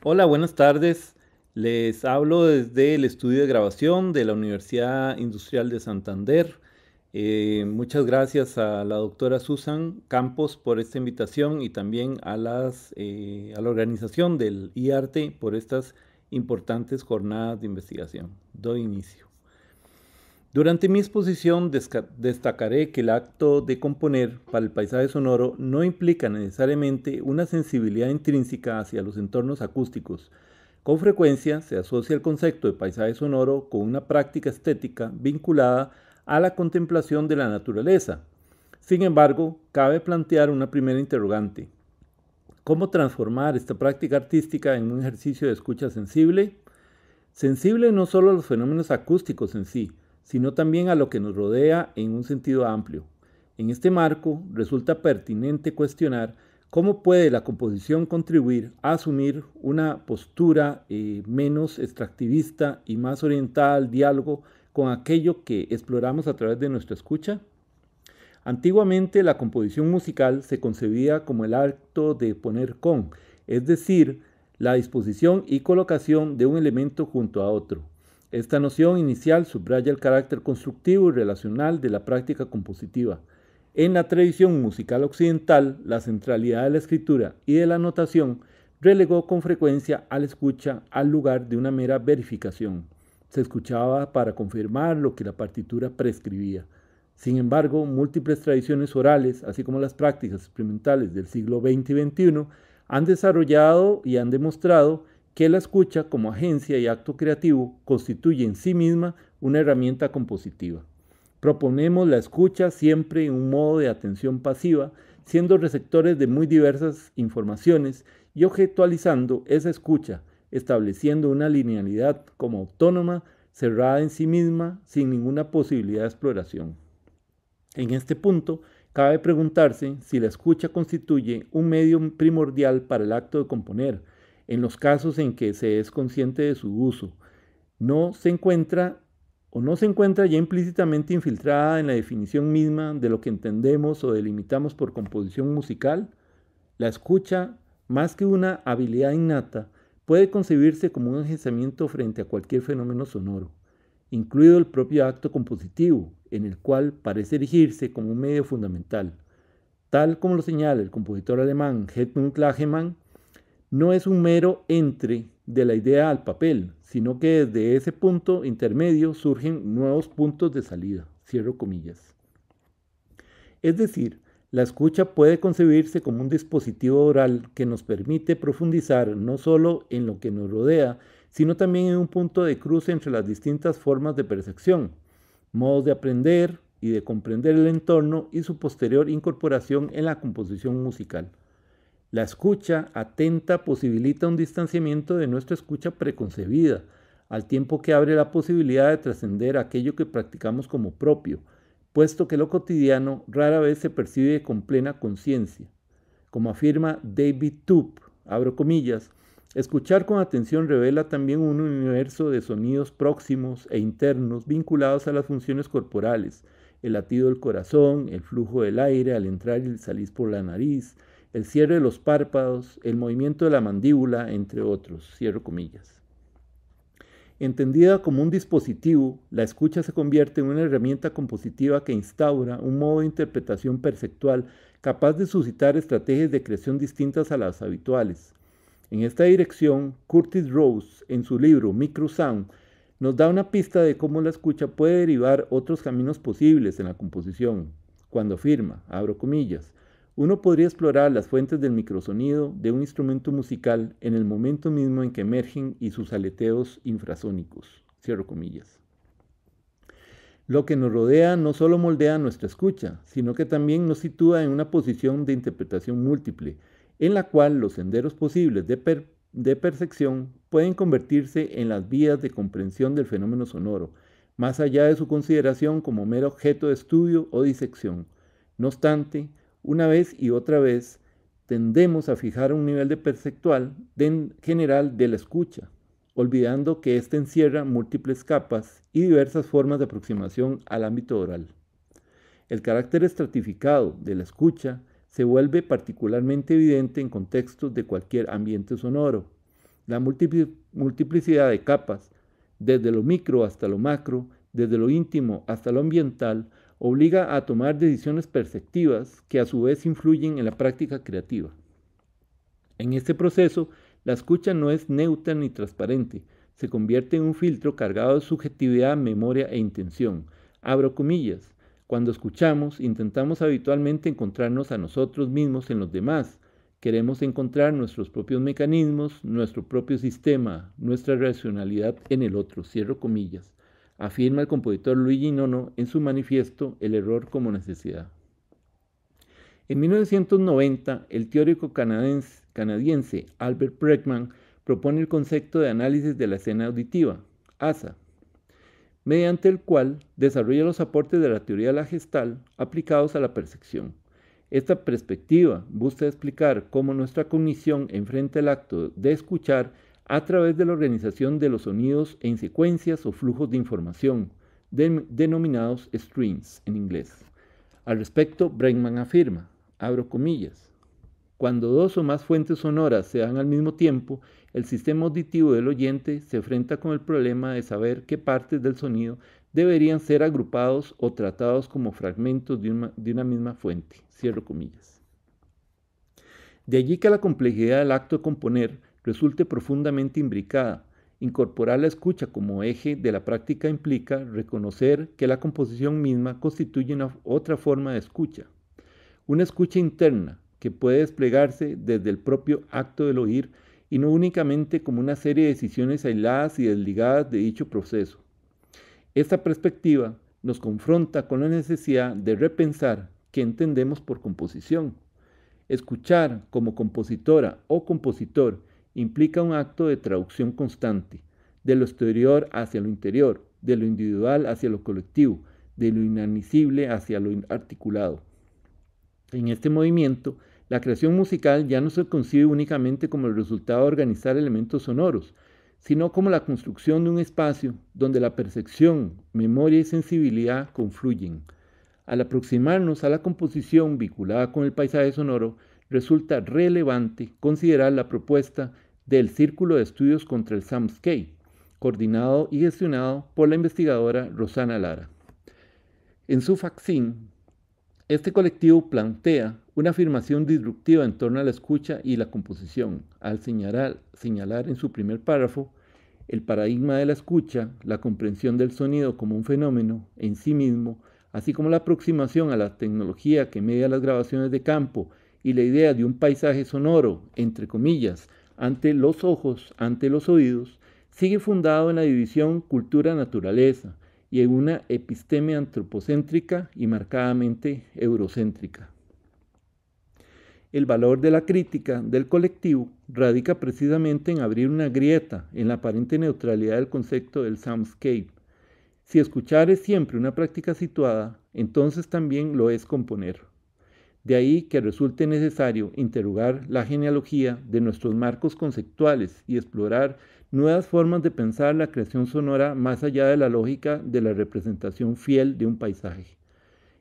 Hola, buenas tardes. Les hablo desde el estudio de grabación de la Universidad Industrial de Santander. Muchas gracias a la doctora Susan Campos por esta invitación y también a la organización del IARTE por estas importantes jornadas de investigación. Doy inicio. Durante mi exposición destacaré que el acto de componer para el paisaje sonoro no implica necesariamente una sensibilidad intrínseca hacia los entornos acústicos. Con frecuencia se asocia el concepto de paisaje sonoro con una práctica estética vinculada a la contemplación de la naturaleza. Sin embargo, cabe plantear una primera interrogante. ¿Cómo transformar esta práctica artística en un ejercicio de escucha sensible? Sensible no solo a los fenómenos acústicos en sí, sino también a lo que nos rodea en un sentido amplio. En este marco, resulta pertinente cuestionar cómo puede la composición contribuir a asumir una postura menos extractivista y más orientada al diálogo con aquello que exploramos a través de nuestra escucha. Antiguamente la composición musical se concebía como el acto de poner con, es decir, la disposición y colocación de un elemento junto a otro. Esta noción inicial subraya el carácter constructivo y relacional de la práctica compositiva. En la tradición musical occidental, la centralidad de la escritura y de la notación relegó con frecuencia a la escucha al lugar de una mera verificación. Se escuchaba para confirmar lo que la partitura prescribía. Sin embargo, múltiples tradiciones orales, así como las prácticas experimentales del siglo XX y XXI, han desarrollado y han demostrado que la escucha como agencia y acto creativo constituye en sí misma una herramienta compositiva. Proponemos la escucha siempre en un modo de atención pasiva, siendo receptores de muy diversas informaciones y objetualizando esa escucha, estableciendo una linealidad como autónoma, cerrada en sí misma, sin ninguna posibilidad de exploración. En este punto, cabe preguntarse si la escucha constituye un medio primordial para el acto de componer, en los casos en que se es consciente de su uso. No se encuentra no se encuentra ya implícitamente infiltrada en la definición misma de lo que entendemos o delimitamos por composición musical. La escucha, más que una habilidad innata, puede concebirse como un enjezamiento frente a cualquier fenómeno sonoro, incluido el propio acto compositivo, en el cual parece erigirse como un medio fundamental. Tal como lo señala el compositor alemán Hedwig Lagemann, no es un mero entre de la idea al papel, sino que desde ese punto intermedio surgen nuevos puntos de salida. Cierro comillas. Es decir, la escucha puede concebirse como un dispositivo oral que nos permite profundizar no solo en lo que nos rodea, sino también en un punto de cruce entre las distintas formas de percepción, modos de aprender y de comprender el entorno y su posterior incorporación en la composición musical. La escucha atenta posibilita un distanciamiento de nuestra escucha preconcebida, al tiempo que abre la posibilidad de trascender aquello que practicamos como propio, puesto que lo cotidiano rara vez se percibe con plena conciencia. Como afirma David Tup, abro comillas, escuchar con atención revela también un universo de sonidos próximos e internos vinculados a las funciones corporales, el latido del corazón, el flujo del aire al entrar y salir por la nariz, el cierre de los párpados, el movimiento de la mandíbula, entre otros. Cierro comillas. Entendida como un dispositivo, la escucha se convierte en una herramienta compositiva que instaura un modo de interpretación perceptual capaz de suscitar estrategias de creación distintas a las habituales. En esta dirección, Curtis Rose, en su libro Microsound, nos da una pista de cómo la escucha puede derivar otros caminos posibles en la composición, cuando afirma, abro comillas, uno podría explorar las fuentes del microsonido de un instrumento musical en el momento mismo en que emergen y sus aleteos infrasónicos. Cierro comillas. Lo que nos rodea no solo moldea nuestra escucha, sino que también nos sitúa en una posición de interpretación múltiple, en la cual los senderos posibles de percepción pueden convertirse en las vías de comprensión del fenómeno sonoro, más allá de su consideración como mero objeto de estudio o disección. No obstante, una vez y otra vez, tendemos a fijar un nivel de perceptual general de la escucha, olvidando que ésta encierra múltiples capas y diversas formas de aproximación al ámbito oral. El carácter estratificado de la escucha se vuelve particularmente evidente en contextos de cualquier ambiente sonoro. La multiplicidad de capas, desde lo micro hasta lo macro, desde lo íntimo hasta lo ambiental, obliga a tomar decisiones perceptivas que a su vez influyen en la práctica creativa. En este proceso, la escucha no es neutra ni transparente, se convierte en un filtro cargado de subjetividad, memoria e intención. Abro comillas. Cuando escuchamos, intentamos habitualmente encontrarnos a nosotros mismos en los demás. Queremos encontrar nuestros propios mecanismos, nuestro propio sistema, nuestra racionalidad en el otro. Cierro comillas. Afirma el compositor Luigi Nono en su manifiesto El error como necesidad. En 1990, el teórico canadiense Albert Bregman propone el concepto de análisis de la escena auditiva, ASA, mediante el cual desarrolla los aportes de la teoría de la Gestalt aplicados a la percepción. Esta perspectiva busca explicar cómo nuestra cognición enfrenta el acto de escuchar a través de la organización de los sonidos en secuencias o flujos de información, denominados streams en inglés. Al respecto, Bregman afirma, abro comillas, cuando dos o más fuentes sonoras se dan al mismo tiempo, el sistema auditivo del oyente se enfrenta con el problema de saber qué partes del sonido deberían ser agrupados o tratados como fragmentos de una misma fuente. Cierro comillas. De allí que la complejidad del acto de componer resulte profundamente imbricada. Incorporar la escucha como eje de la práctica implica reconocer que la composición misma constituye otra forma de escucha. Una escucha interna que puede desplegarse desde el propio acto del oír y no únicamente como una serie de decisiones aisladas y desligadas de dicho proceso. Esta perspectiva nos confronta con la necesidad de repensar qué entendemos por composición. Escuchar como compositora o compositor implica un acto de traducción constante, de lo exterior hacia lo interior, de lo individual hacia lo colectivo, de lo inadmisible hacia lo articulado. En este movimiento, la creación musical ya no se concibe únicamente como el resultado de organizar elementos sonoros, sino como la construcción de un espacio donde la percepción, memoria y sensibilidad confluyen. Al aproximarnos a la composición vinculada con el paisaje sonoro, resulta relevante considerar la propuesta del Círculo de Estudios contra el Soundscape, coordinado y gestionado por la investigadora Rosana Lara. En su fanzine, este colectivo plantea una afirmación disruptiva en torno a la escucha y la composición, al señalar en su primer párrafo el paradigma de la escucha, la comprensión del sonido como un fenómeno en sí mismo, así como la aproximación a la tecnología que media las grabaciones de campo y la idea de un paisaje sonoro, entre comillas, ante los ojos, ante los oídos, sigue fundado en la división cultura-naturaleza, y en una episteme antropocéntrica y marcadamente eurocéntrica. El valor de la crítica del colectivo radica precisamente en abrir una grieta en la aparente neutralidad del concepto del soundscape. Si escuchar es siempre una práctica situada, entonces también lo es componer. De ahí que resulte necesario interrogar la genealogía de nuestros marcos conceptuales y explorar nuevas formas de pensar la creación sonora más allá de la lógica de la representación fiel de un paisaje.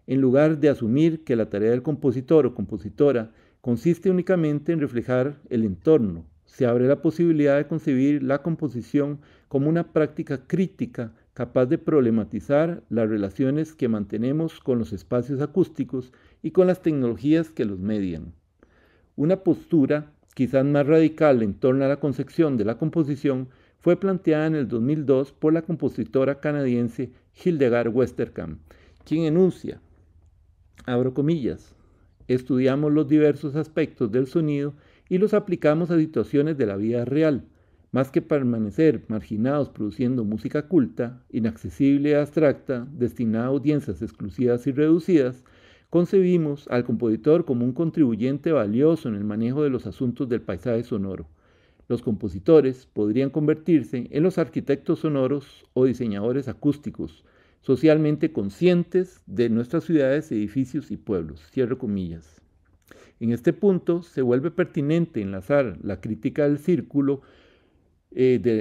En lugar de asumir que la tarea del compositor o compositora consiste únicamente en reflejar el entorno, se abre la posibilidad de concebir la composición como una práctica crítica capaz de problematizar las relaciones que mantenemos con los espacios acústicos y con las tecnologías que los median. Una postura quizás más radical en torno a la concepción de la composición fue planteada en el 2002 por la compositora canadiense Hildegard Westerkamp, quien enuncia, abro comillas, estudiamos los diversos aspectos del sonido y los aplicamos a situaciones de la vida real, más que permanecer marginados produciendo música culta, inaccesible y abstracta, destinada a audiencias exclusivas y reducidas. Concebimos al compositor como un contribuyente valioso en el manejo de los asuntos del paisaje sonoro. Los compositores podrían convertirse en los arquitectos sonoros o diseñadores acústicos, socialmente conscientes de nuestras ciudades, edificios y pueblos. Cierro comillas. En este punto se vuelve pertinente enlazar la crítica del círculo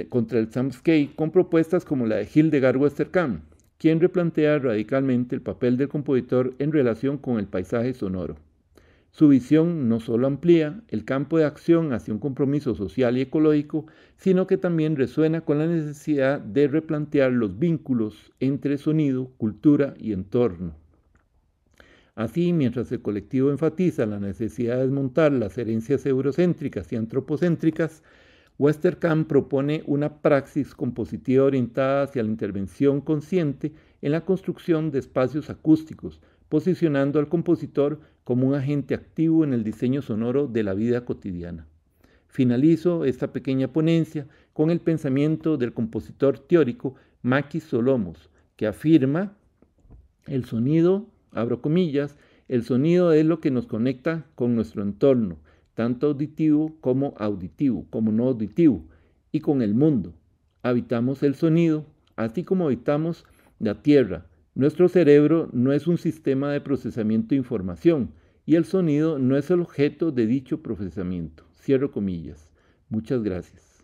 contra el soundscape con propuestas como la de Hildegard Westerkamp, quien replantea radicalmente el papel del compositor en relación con el paisaje sonoro. Su visión no solo amplía el campo de acción hacia un compromiso social y ecológico, sino que también resuena con la necesidad de replantear los vínculos entre sonido, cultura y entorno. Así, mientras el colectivo enfatiza la necesidad de desmontar las herencias eurocéntricas y antropocéntricas, Westerkamp propone una praxis compositiva orientada hacia la intervención consciente en la construcción de espacios acústicos, posicionando al compositor como un agente activo en el diseño sonoro de la vida cotidiana. Finalizo esta pequeña ponencia con el pensamiento del compositor teórico Makis Solomos, que afirma: el sonido, abro comillas, el sonido es lo que nos conecta con nuestro entorno, tanto auditivo como no auditivo, y con el mundo. Habitamos el sonido, así como habitamos la tierra. Nuestro cerebro no es un sistema de procesamiento de información, y el sonido no es el objeto de dicho procesamiento. Cierro comillas. Muchas gracias.